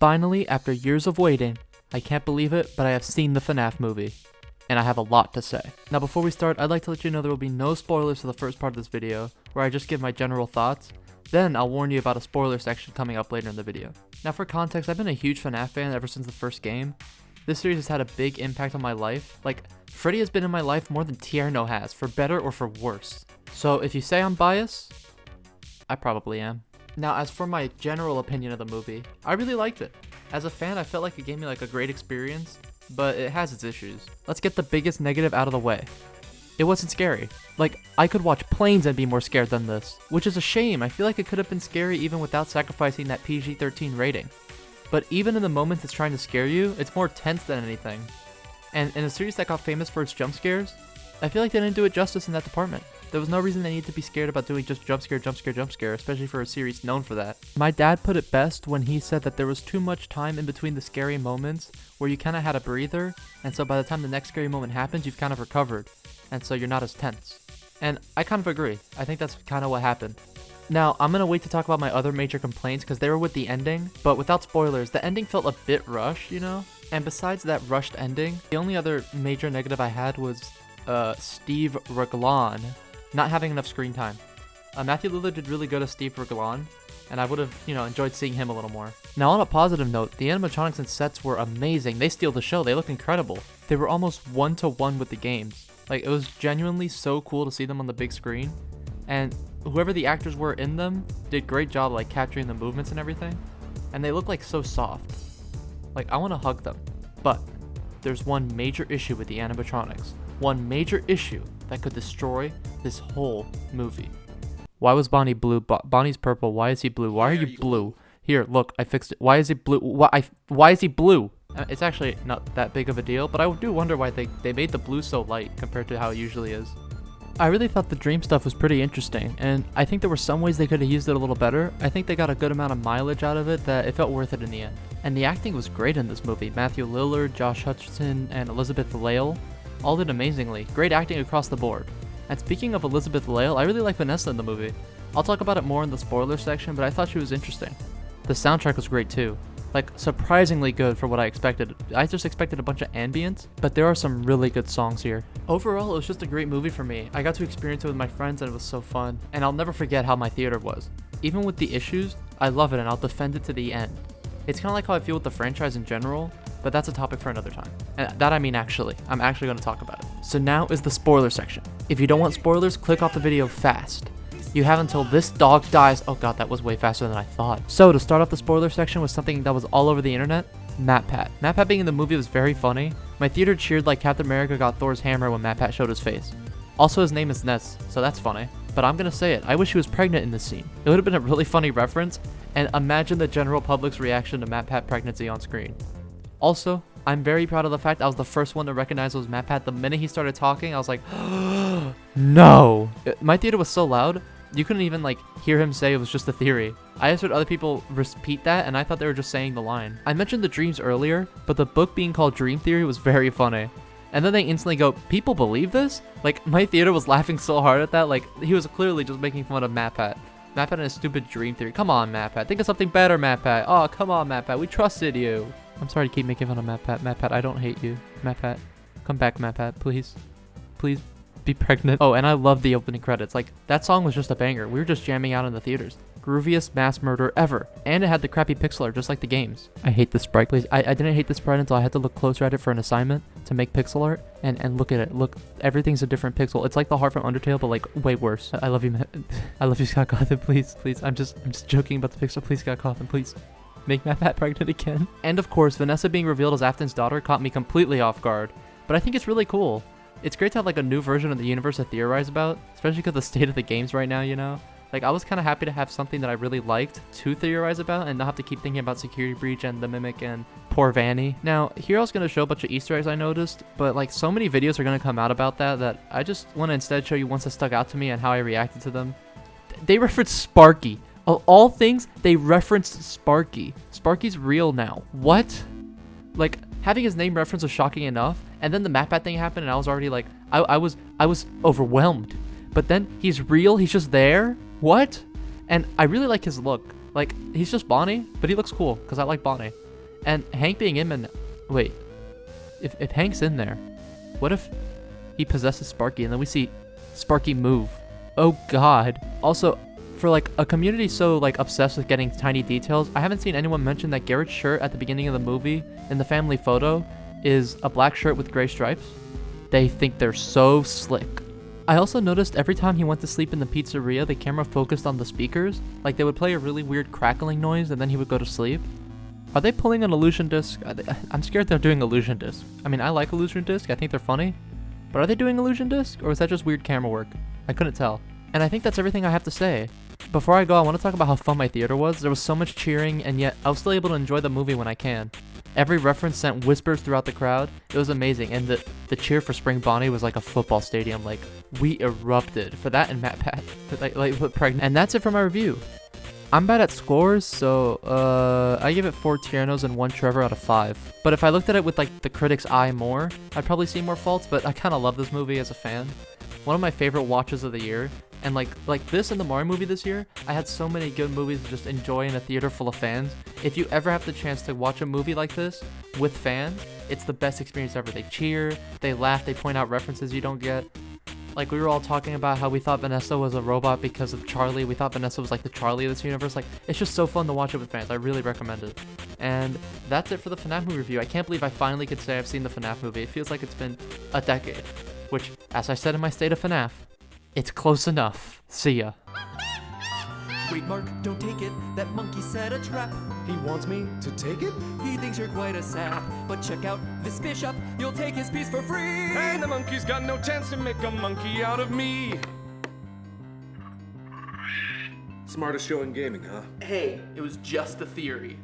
Finally, after years of waiting, I can't believe it, but I have seen the FNAF movie, and I have a lot to say. Now before we start, I'd like to let you know there will be no spoilers for the first part of this video, where I just give my general thoughts. Then I'll warn you about a spoiler section coming up later in the video. Now for context, I've been a huge FNAF fan ever since the first game. This series has had a big impact on my life. Like, Freddy has been in my life more than Tierno has, for better or for worse. So if you say I'm biased, I probably am. Now as for my general opinion of the movie, I really liked it. As a fan, I felt like it gave me like a great experience, but it has its issues. Let's get the biggest negative out of the way. It wasn't scary. Like, I could watch Planes and be more scared than this, which is a shame. I feel like it could have been scary even without sacrificing that PG-13 rating. But even in the moments it's trying to scare you, it's more tense than anything. And in a series that got famous for its jump scares, I feel like they didn't do it justice in that department. There was no reason they needed to be scared about doing just jump scare, especially for a series known for that. My dad put it best when he said that there was too much time in between the scary moments where you kind of had a breather, and so by the time the next scary moment happens, you've kind of recovered, and so you're not as tense. And I kind of agree. I think that's kind of what happened. Now, I'm going to wait to talk about my other major complaints because they were with the ending, but without spoilers, the ending felt a bit rushed, you know? And besides that rushed ending, the only other major negative I had was Steve Raglan not having enough screen time. Matthew Lillard did really good as Steve Raglan, and I would have, enjoyed seeing him a little more. Now, on a positive note, the animatronics and sets were amazing. They steal the show. They look incredible. They were almost one-to-one with the games. Like, it was genuinely so cool to see them on the big screen, and whoever the actors were in them did great job like capturing the movements and everything, and they look like so soft. Like, I want to hug them. But there's one major issue with the animatronics. One major issue that could destroy this whole movie. Why was Bonnie blue? Bonnie's purple. Why is he blue? Why are you blue? Here, look, I fixed it. Why is he blue? Why is he blue? It's actually not that big of a deal, but I do wonder why they made the blue so light compared to how it usually is. I really thought the dream stuff was pretty interesting, and I think there were some ways they could have used it a little better. I think they got a good amount of mileage out of it that it felt worth it in the end. And the acting was great in this movie. Matthew Lillard, Josh Hutcherson, and Elizabeth Lail all did amazingly. Great acting across the board. And speaking of Elizabeth Lail, I really like Vanessa in the movie. I'll talk about it more in the spoiler section, but I thought she was interesting. The soundtrack was great too. Like, surprisingly good for what I expected. I just expected a bunch of ambience, but there are some really good songs here. Overall, it was just a great movie for me. I got to experience it with my friends and it was so fun. And I'll never forget how my theater was. Even with the issues, I love it and I'll defend it to the end. It's kind of like how I feel with the franchise in general, but that's a topic for another time. And that I mean actually. I'm actually going to talk about it. So now is the spoiler section. If you don't want spoilers, click off the video fast. You have until this dog dies. Oh god, that was way faster than I thought. So to start off the spoiler section with something that was all over the internet, MatPat. MatPat being in the movie was very funny. My theater cheered like Captain America got Thor's hammer when MatPat showed his face. Also, his name is Ness, so that's funny. But I'm gonna say it, I wish she was pregnant in this scene. It would have been a really funny reference, and imagine the general public's reaction to MatPat pregnancy on screen. Also, I'm very proud of the fact I was the first one to recognize it was MatPat. The minute he started talking, I was like, no! My theater was so loud, you couldn't even hear him say it was just a theory. I just heard other people repeat that, and I thought they were just saying the line. I mentioned the dreams earlier, but the book being called Dream Theory was very funny. And then they instantly go, people believe this? Like, my theater was laughing so hard at that, like, he was clearly just making fun of MatPat. MatPat and his stupid dream theory. Come on, MatPat. Think of something better, MatPat. Oh, come on, MatPat. We trusted you. I'm sorry to keep making fun of MatPat. MatPat, I don't hate you. MatPat, come back, MatPat, please. Please be pregnant. Oh, and I love the opening credits. Like, that song was just a banger. We were just jamming out in the theaters. Grooviest mass murder ever. And it had the crappy pixel art, just like the games. I hate this sprite. Please, I didn't hate this sprite until I had to look closer at it for an assignment to make pixel art. And look at it. Look, everything's a different pixel. It's like the heart from Undertale, but like way worse. I love you, I love you, Scott Cawthon. Please, please. I'm just joking about the pixel. Please, Scott Cawthon, please. Make MatPat pregnant again. And of course, Vanessa being revealed as Afton's daughter caught me completely off guard. But I think it's really cool. It's great to have like a new version of the universe to theorize about, especially because of the state of the games right now, you know? Like, I was kind of happy to have something that I really liked to theorize about and not have to keep thinking about Security Breach and the Mimic and poor Vanny. Now, here I was going to show a bunch of Easter eggs I noticed, but like so many videos are going to come out about that I just want to instead show you ones that stuck out to me and how I reacted to them. They referenced Sparky. Of all things, they referenced Sparky. Sparky's real now. What? Like, having his name referenced was shocking enough, and then the MatPat thing happened and I was already like, I was overwhelmed. But then he's real, he's just there? What? And I really like his look. Like, he's just Bonnie, but he looks cool, because I like Bonnie. And Hank being in, wait, if Hank's in there, what if he possesses Sparky and then we see Sparky move? Oh God. Also, for like a community so like obsessed with getting tiny details, I haven't seen anyone mention that Garrett's shirt at the beginning of the movie in the family photo is a black shirt with gray stripes. They think they're so slick. I also noticed every time he went to sleep in the pizzeria, the camera focused on the speakers. Like they would play a really weird crackling noise and then he would go to sleep. Are they pulling an illusion disc? I'm scared they're doing illusion disc. I mean, I like illusion disc. I think they're funny. But are they doing illusion disc or is that just weird camera work? I couldn't tell. And I think that's everything I have to say. Before I go, I want to talk about how fun my theater was. There was so much cheering, and yet I was still able to enjoy the movie when I can. Every reference sent whispers throughout the crowd. It was amazing, and the cheer for Spring Bonnie was like a football stadium. Like, we erupted for that and Matt Pat, like pregnant. And that's it for my review. I'm bad at scores, so I give it 4 Tiernos and 1 Trevor out of 5. But if I looked at it with like the critic's eye more, I'd probably see more faults, but I kind of love this movie as a fan. One of my favorite watches of the year. And like this and the Mario movie this year, I had so many good movies to just enjoy in a theater full of fans. If you ever have the chance to watch a movie like this with fans, it's the best experience ever. They cheer, they laugh, they point out references you don't get. Like we were all talking about how we thought Vanessa was a robot because of Charlie. We thought Vanessa was like the Charlie of this universe. Like it's just so fun to watch it with fans. I really recommend it. And that's it for the FNAF movie review. I can't believe I finally could say I've seen the FNAF movie. It feels like it's been a decade, which, as I said in my state of FNAF, it's close enough. See ya. Wait, Mark, don't take it. That monkey set a trap. He wants me to take it? He thinks you're quite a sap. But check out this bishop. You'll take his piece for free. Hey, the monkey's got no chance to make a monkey out of me. Smartest show in gaming, huh? Hey, it was just a theory.